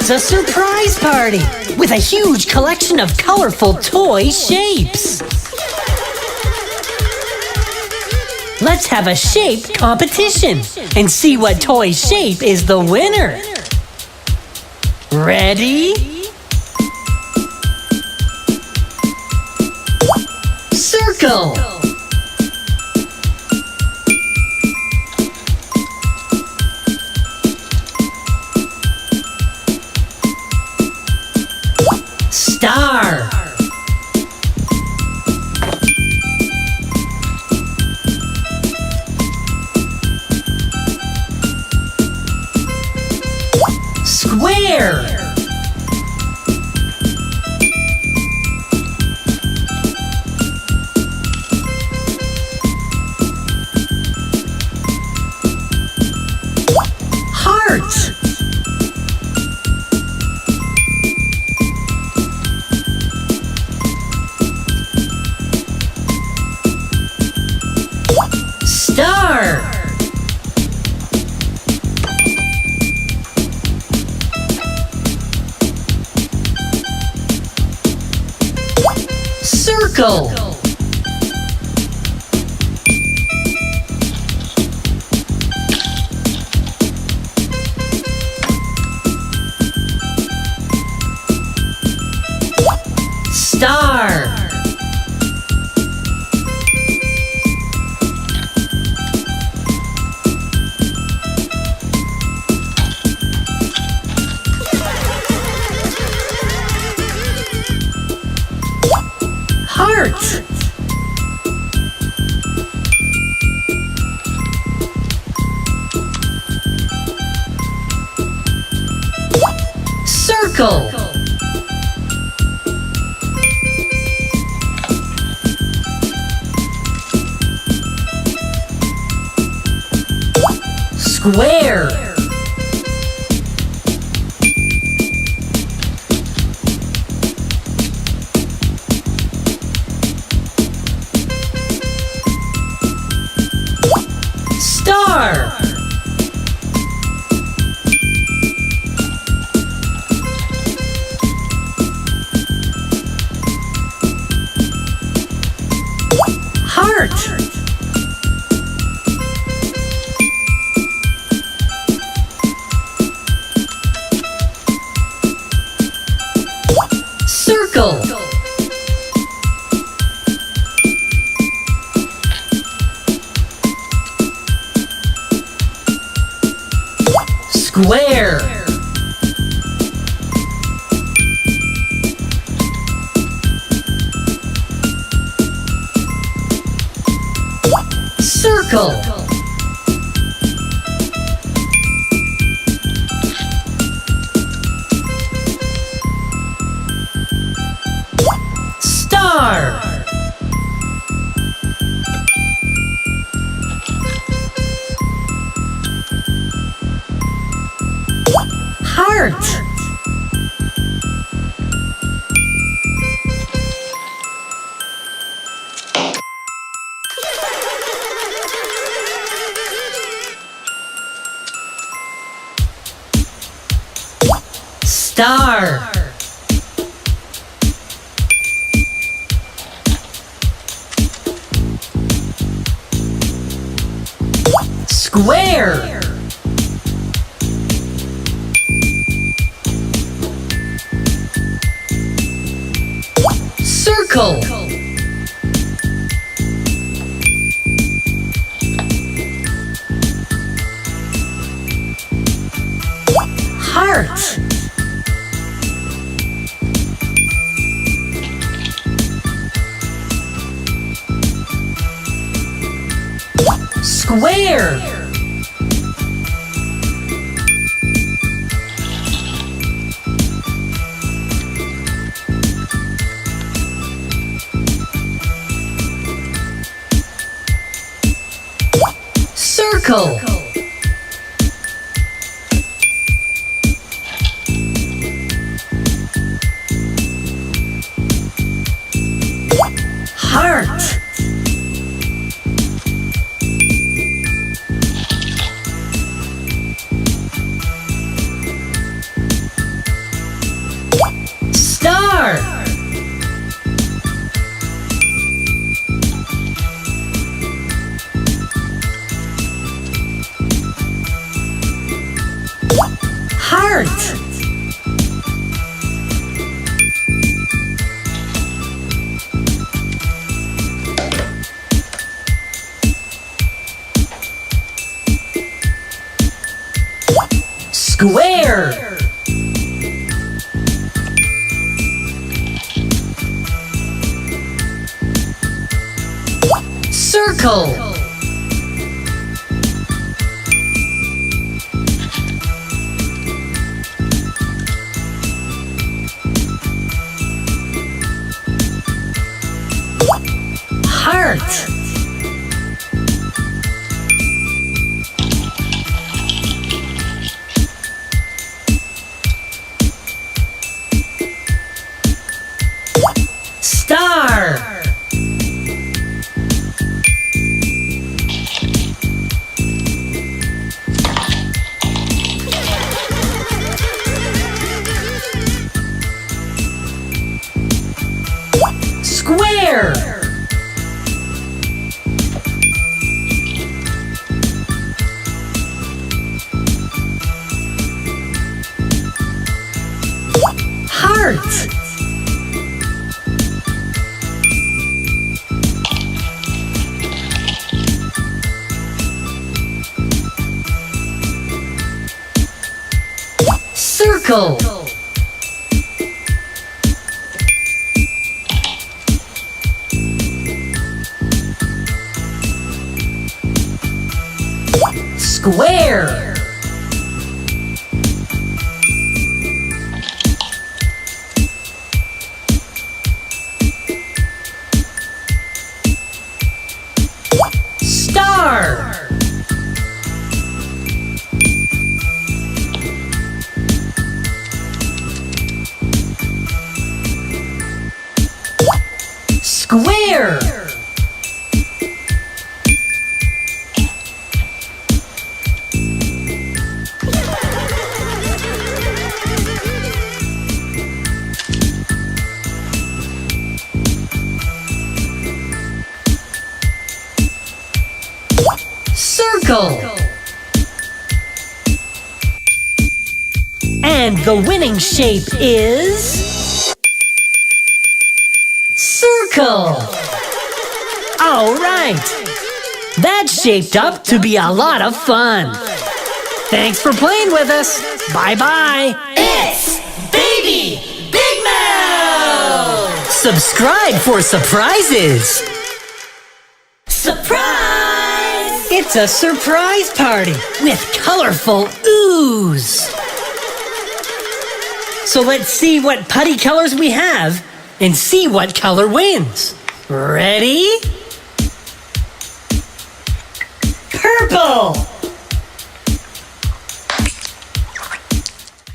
is a surprise party with a huge collection of colorful toy shapes. Let's have a shape competition and see what toy shape is the winner. Ready? Circle. Star. Square. Heart. Star. Circle. Star. Heart. Circle. Square. Star. Heart. Circle. Square. Circle. Star. Heart. Star. Square. Circle. Heart. Square. Circle. Heart. Square. Circle. Heart. Star. Square. Heart. Circle. Square. Star. Square. Circle. And the winning shape is circle. All right. That's shaped up to be a lot of fun. Thanks for playing with us. Bye-bye. It's Baby Big Mouth! Subscribe for surprises. Surprise! It's a surprise party with colorful ooze. So let's see what putty colors we have and see what color wins. Ready? Purple!